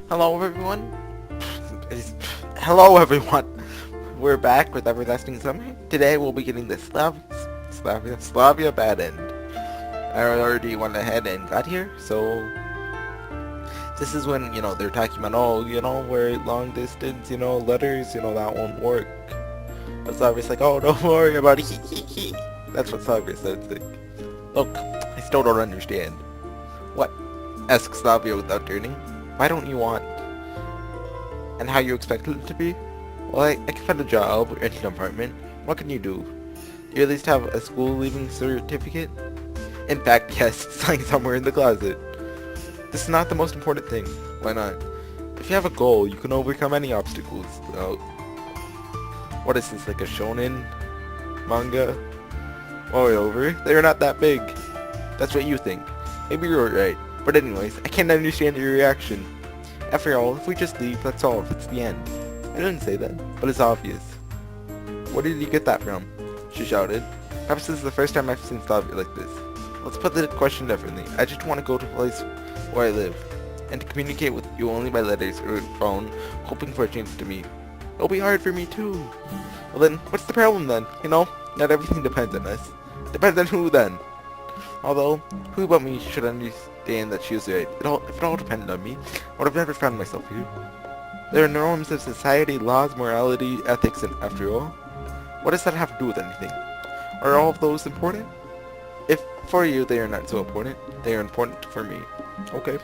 Hello everyone. Hello everyone. We're back with Everlasting Summer. Today we'll be getting the Slavya bad end. I already went ahead and got here, so this is when, they're talking about, oh, we're long distance, letters, that won't work. But Slavya's like, oh, don't worry about it. That's what Slavya says. Like, look, I still don't understand. What? Asks Slavya without turning. Why don't you want? And how you expected it to be? Well, I can find a job, rent an apartment. What can you do? Do you at least have a school leaving certificate? In fact, yes, it's lying somewhere in the closet. This is not the most important thing. Why not? If you have a goal, you can overcome any obstacles. What is this, like a shonen manga? Moreover, they're not that big. That's what you think. Maybe you're right. But anyways, I can't understand your reaction. After all, if we just leave, that's all. It's the end. I didn't say that, but it's obvious. Where did you get that from? She shouted. Perhaps this is the first time I've seen Slavya like this. Let's put the question differently. I just want to go to a place where I live, and to communicate with you only by letters or phone, hoping for a chance to meet. It'll be hard for me too. Well then, what's the problem then? Not everything depends on us. Depends on who then? Although, who but me should understand that she was right. If it all depended on me, I would have never found myself here. There are norms of society, laws, morality, ethics, and after all, what does that have to do with anything? Are all of those important? If for you they are not so important, they are important for me. Okay.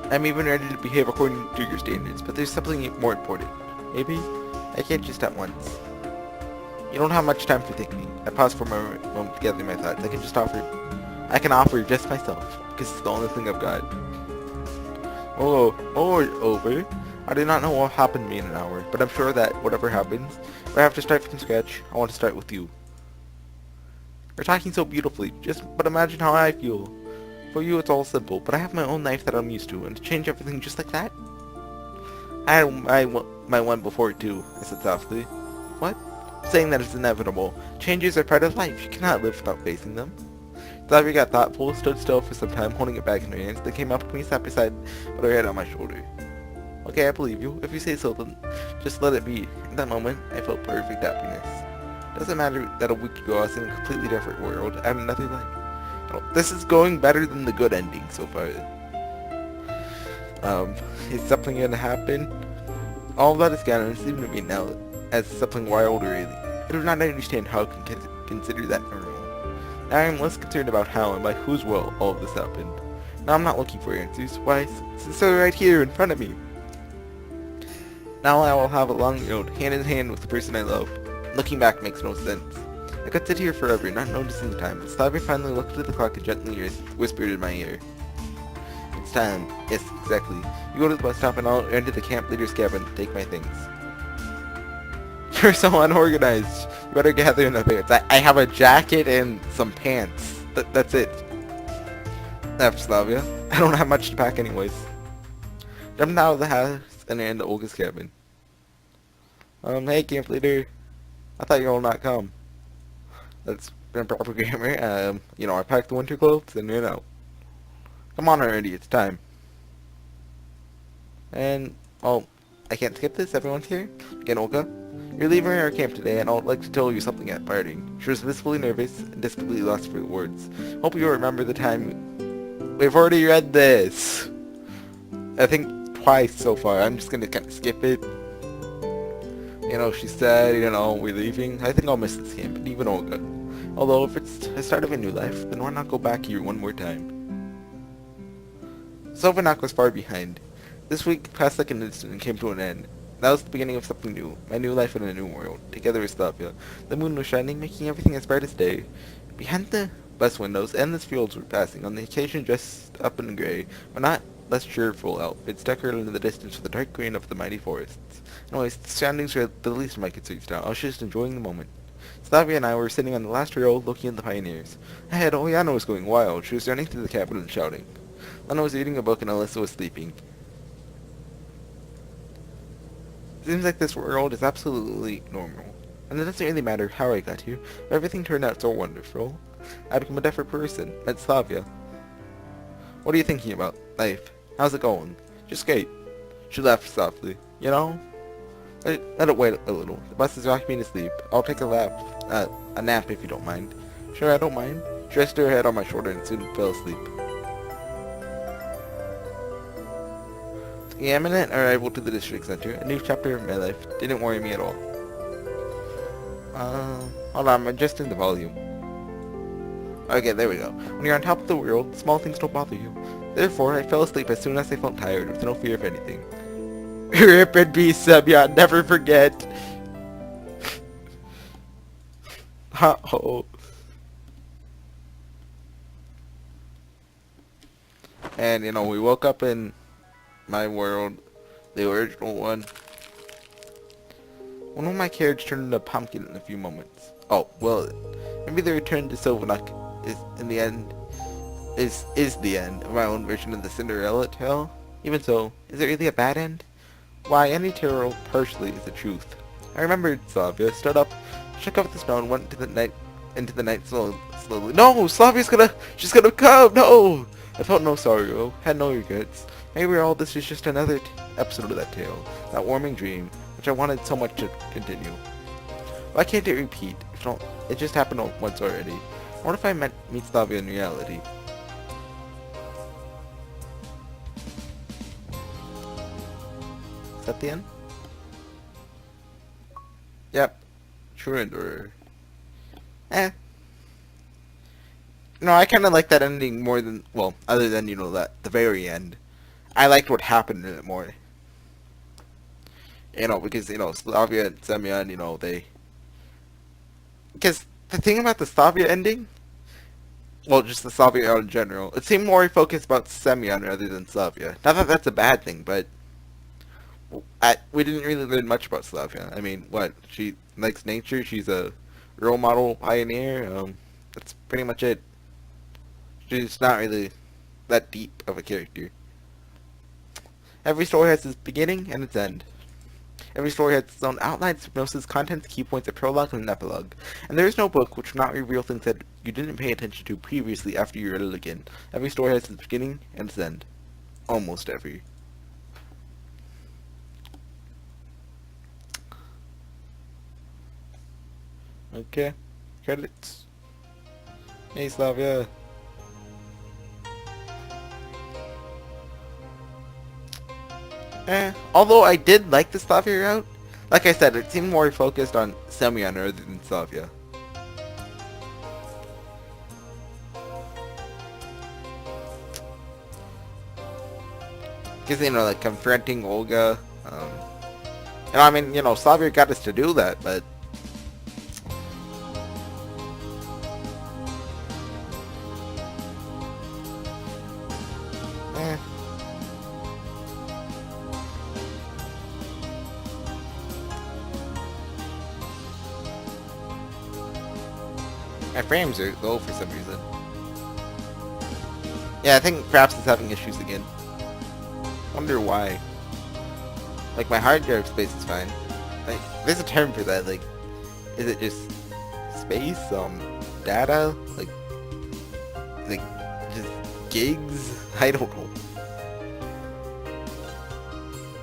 I'm even ready to behave according to your standards, but there's something more important. Maybe? I can't just at once. You don't have much time for thinking. I paused for a moment to gather my thoughts. I can offer just myself, because it's the only thing I've got. Over. I do not know what happened to me in an hour, but I'm sure that whatever happens, if I have to start from scratch, I want to start with you. You're talking so beautifully, but imagine how I feel. For you it's all simple, but I have my own life that I'm used to, and to change everything just like that? I had my one before too, I said softly. What? Saying that it's inevitable. Changes are part of life. You cannot live without facing them. Slavya got thoughtful, stood still for some time, holding it back in her hands, then came up to me, sat beside, put her head on my shoulder. Okay, I believe you. If you say so, then just let it be. In that moment, I felt perfect happiness. Doesn't matter that a week ago I was in a completely different world. I had nothing like. This is going better than the good ending so far. Is something gonna happen? All of that is gone, and it seems to me now as something wild or alien. I do not understand how I can consider that normal. Now I am less concerned about how and by whose will all of this happened. Now I'm not looking for answers. Why, since they're right here in front of me. Now I will have a long road, hand in hand with the person I love. Looking back makes no sense. I could sit here forever, not noticing the time, but Slavya finally looked at the clock and gently whispered in my ear. It's time. Yes, exactly. You go to the bus stop and I'll enter the camp leader's cabin to take my things. You're so unorganized. You better gather in the pants. I have a jacket and some pants. That's it. After Slavya. I don't have much to pack anyways. Jumped out of the house and into Olga's cabin. Hey camp leader. I thought you all not come. That's been proper grammar. I packed the winter clothes and come on already, it's time. And, I can't skip this, everyone's here. Again, Olga. You're leaving our camp today, and I'd like to tell you something at parting. She was visibly nervous and desperately lost for words. Hope you remember the time... We've already read this! I think twice so far. I'm just gonna kind of skip it. She said, we're leaving. I think I'll miss this camp, and even Olga. Although, if it's the start of a new life, then why not go back here one more time? Sovanak was far behind. This week passed like an instant and came to an end. That was the beginning of something new. My new life in a new world. Together with Slavya. The moon was shining, making everything as bright as day. Behind the bus windows, endless fields were passing, on the occasion dressed up in gray, but not less cheerful outfits decorated in the distance with the dark green of the mighty forests. Anyways, the surroundings were the least of my concerns now. I was just enjoying the moment. Slavya and I were sitting on the last row looking at the pioneers. Ahead, Ulyana was going wild. She was running through the cabin and shouting. Lena was reading a book and Alyssa was sleeping. Seems like this world is absolutely normal. And it doesn't really matter how I got here. Everything turned out so wonderful. I became a different person. Met Slavya. What are you thinking about? Life. How's it going? Just skate. She laughed softly. You know? Let it wait a little. The bus is rocking me to sleep. I'll take a nap if you don't mind. Sure, I don't mind. She rested her head on my shoulder and soon fell asleep. The imminent arrival to the district center, a new chapter of my life, didn't worry me at all. Hold on, I'm adjusting the volume. Okay, there we go. When you're on top of the world, small things don't bother you. Therefore, I fell asleep as soon as I felt tired, with no fear of anything. Rip and be Slavya, never forget. Uh-oh. And, you know, we woke up in my world, the original one. One of my carriage turned into a pumpkin in a few moments. Oh, well, maybe the return to Sylvanuk is, in the end, is the end of my own version of the Cinderella tale. Even so, is it really a bad end? Why, any tale partially is the truth. I remembered Slavya, stood up, shook off the snow, and went into the night slowly. No! She's gonna come! No! I felt no sorrow, had no regrets. Maybe all this is just another episode of that tale, that warming dream, which I wanted so much to continue. Why can't it repeat? It just happened once already. What if I meet Slavya in reality? Is that the end? Yep. True endurer. No, I kind of like that ending more than, well, other than, you know, the very end. I liked what happened in it more. You know, because, you know, Slavya and Semyon, you know, because the thing about the Slavya ending, well, just the Slavya in general, it seemed more focused about Semyon rather than Slavya. Not that that's a bad thing, but we didn't really learn much about Slavya. I mean, what? She likes nature, she's a role model pioneer, that's pretty much it. She's not really that deep of a character. Every story has its beginning and its end. Every story has its own outline, synopsis, contents, key points, a prologue, and an epilogue. And there is no book which will not reveal things that you didn't pay attention to previously after you read it again. Every story has its beginning and its end. Almost every. Okay. Credits. Hey, Slavya. Although I did like the Slavya route, like I said, it seemed more focused on Semyon rather than Slavya. Because, you know, like, confronting Olga, you know, I mean, you know, Slavya got us to do that, but my frames are low for some reason. Yeah, I think perhaps it's having issues again. Wonder why. Like, my hard drive space is fine. Like, there's a term for that, like, is it just space? Data? Like, just gigs? I don't know.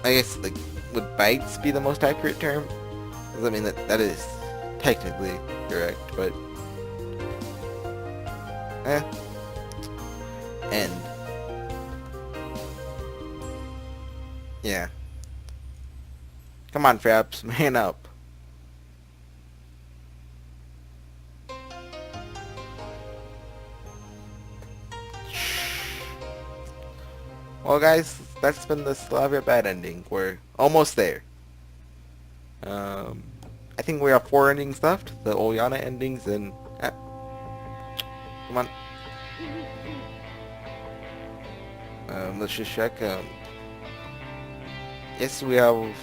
I guess, like, would bytes be the most accurate term? Because, I mean, that is technically correct, but end. Yeah. Come on, Fraps, man up. Well, guys, that's been the Slavya bad ending. We're almost there. I think we have 4 endings left. The Ulyana endings and... come on. Let's just check. Yes, we have...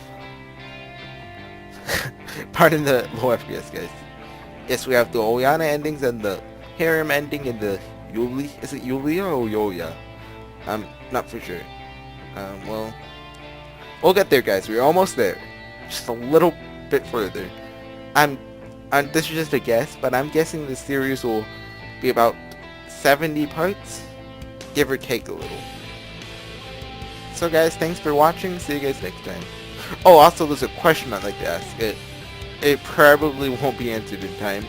Pardon the low FPS, guys. Yes, we have the Ulyana endings and the harem ending and the Yuli. Is it Yulia or Yoya? I'm not for sure. Well, we'll get there, guys. We're almost there. Just a little bit further. This is just a guess, but I'm guessing the series will be about 70 parts, give or take a little. So guys, thanks for watching. See you guys next time. Oh, also there's a question I'd like to ask. It probably won't be answered in time,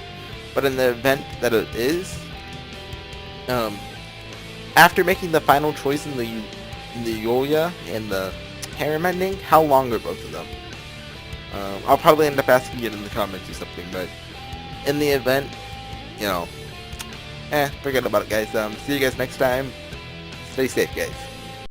but in the event that it is, after making the final choice in the Yulia and the harem ending, how long are both of them? I'll probably end up asking it in the comments or something, but in the event, you know, forget about it, guys. See you guys next time. Stay safe, guys.